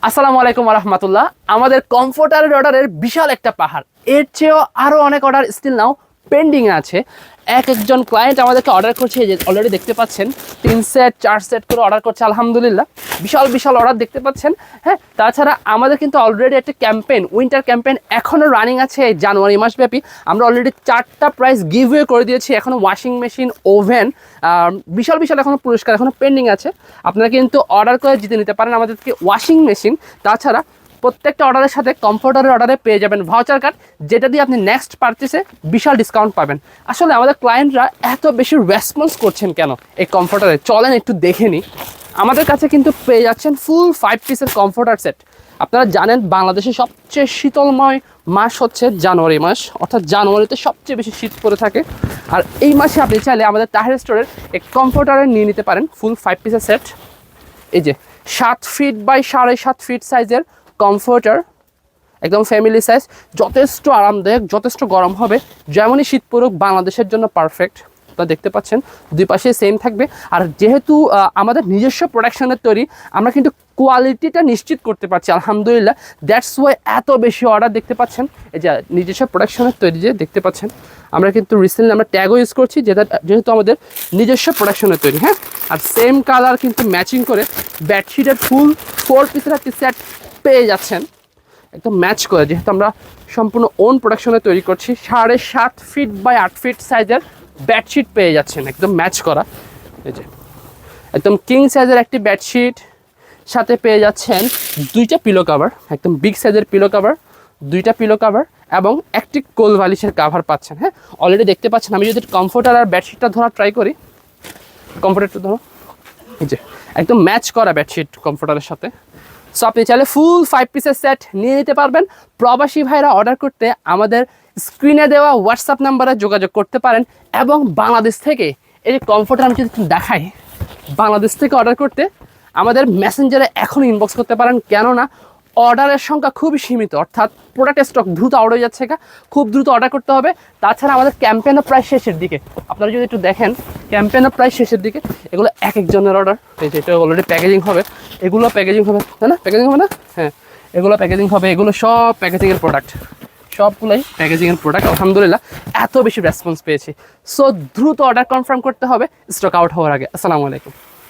আসসালামু আলাইকুম রহমতুল্লাহ। আমাদের কমফোর্টারের অর্ডারের বিশাল একটা পাহাড়, এর চেয়েও আরও অনেক অর্ডার স্টিল নাও পেন্ডিং আছে। একজন ক্লায়েন্ট আমাদেরকে অর্ডার করছে, যে অলরেডি দেখতে পাচ্ছেন 3 সেট 4 সেট করে অর্ডার করছে। আলহামদুলিল্লাহ বিশাল বিশাল অর্ডার দেখতে পাচ্ছেন। হ্যাঁ, তাছাড়া আমাদের কিন্তু অলরেডি একটা ক্যাম্পেইন, উইন্টার ক্যাম্পেইন এখনও রানিং আছে এই জানুয়ারি মাসব্যাপী। আমরা অলরেডি 4টা প্রাইস গিভওয়ে করে দিয়েছি। এখনও ওয়াশিং মেশিন, ওভেন, বিশাল বিশাল এখনও পুরস্কার এখনও পেন্ডিং আছে। আপনারা কিন্তু অর্ডার করে জিতে নিতে পারেন আমাদের থেকে ওয়াশিং মেশিন। তাছাড়া প্রত্যেকটা অর্ডারের সাথে কমফোর্টারের অর্ডারে পেয়ে যাবেন ভাউচার কার্ড, যেটা দিয়ে আপনি নেক্সট পারচেসে বিশাল ডিসকাউন্ট পাবেন। আসলে আমাদের ক্লায়েন্টরা এত বেশি রেসপন্স করছেন কেন এই কমফোর্টারে, চলেন একটু দেখে নিই। আমাদের কাছে কিন্তু পেয়ে যাচ্ছেন ফুল 5 পিসের কমফোর্টার সেট। আপনারা জানেন বাংলাদেশের সবচেয়ে শীতলময় মাস হচ্ছে জানুয়ারি মাস, অর্থাৎ জানুয়ারিতে সবচেয়ে বেশি শীত পড়ে থাকে। আর এই মাসে আপনি চাইলে আমাদের তাহের স্টোরের এই কমফোর্টারে নিয়ে নিতে পারেন ফুল 5 পিসের সেট। এই যে 7 ফিট বাই 7.5 ফিট সাইজের কমফোর্টার, একদম ফ্যামিলি সাইজ, যথেষ্ট আরামদায়ক, যথেষ্ট গরম হবে। যেমনই শীত পড়ুক বাংলাদেশের জন্য পারফেক্ট। আপনারা দেখতে পাচ্ছেন দুই পাশে সেম থাকবে। আর যেহেতু আমাদের নিজস্ব প্রোডাকশনের তৈরি, আমরা কিন্তু কোয়ালিটিটা নিশ্চিত করতে পারছি আলহামদুলিল্লাহ। দ্যাটস ওয়াই এত বেশি অর্ডার দেখতে পাচ্ছেন। এই যে নিজস্ব প্রোডাকশনের তৈরি যে দেখতে পাচ্ছেন, আমরা কিন্তু রিসেন্টলি আমরা ট্যাগও ইউজ করছি, যেহেতু আমাদের নিজস্ব প্রোডাকশনের তৈরি। হ্যাঁ, আর সেম কালার কিন্তু ম্যাচিং করে বেডশিটের ফুল 4 পিসের একটি সেট পেয়ে যাচ্ছেন একদম ম্যাচ করে, যেহেতু আমরা সম্পূর্ণ ওন প্রোডাকশনে তৈরি করছি। 7.5 ফিট বাই 8 ফিট সাইজের বেডশিট পেয়ে যাচ্ছেন একদম ম্যাচ করা। এই যে একদম কিং সাইজের একটি বেডশিট, সাথে পেয়ে যাচ্ছেন 2টা পিলো কাভার, একদম বিগ সাইজের পিলো কাভার, 2টা পিলো কাভার এবং একটি কোল বালিশের কাভার পাচ্ছেন। হ্যাঁ, অলরেডি দেখতে পাচ্ছেন। আমি যদি কমফোর্টার আর বেডশিটটা ধরা ট্রাই করি, কমফোর্টারটা ধরো, এই যে একদম ম্যাচ করা বেডশিট কমফোর্টারের সাথে। সো আপনি চাইলে ফুল 5 পিসের সেট নিয়ে নিতে পারবেন। প্রবাসী ভাইরা অর্ডার করতে আমাদের স্ক্রিনে দেওয়া হোয়াটসঅ্যাপ নাম্বারে যোগাযোগ করতে পারেন। এবং বাংলাদেশ থেকে এই যে কমফোর্টার আমি যদি দেখাই, বাংলাদেশ থেকে অর্ডার করতে আমাদের মেসেঞ্জারে এখন ইনবক্স করতে পারেন, কেননা অর্ডারের সংখ্যা খুবই সীমিত, অর্থাৎ প্রোডাক্ট স্টক দ্রুত আউট হয়ে যাচ্ছে, খুব দ্রুত অর্ডার করতে হবে। তাছাড়া আমাদের ক্যাম্পেইনও প্রায় শেষের দিকে। আপনারা যদি একটু দেখেন, ক্যাম্পেইনও প্রায় শেষের দিকে। এগুলো এক একজনের অর্ডার। এই যে এটা অলরেডি প্যাকেজিং হবে, এগুলো প্যাকেজিং হবে, তাই না? প্যাকেজিং হবে না? হ্যাঁ, এগুলো প্যাকেজিং হবে। এগুলো সব প্যাকেজিংয়ের প্রোডাক্ট, সবগুলোই প্যাকেজিংয়ের প্রোডাক্ট। আলহামদুলিল্লাহ এত বেশি রেসপন্স পেয়েছি। সো দ্রুত অর্ডার কনফার্ম করতে হবে স্টক আউট হওয়ার আগে। আসসালামু আলাইকুম।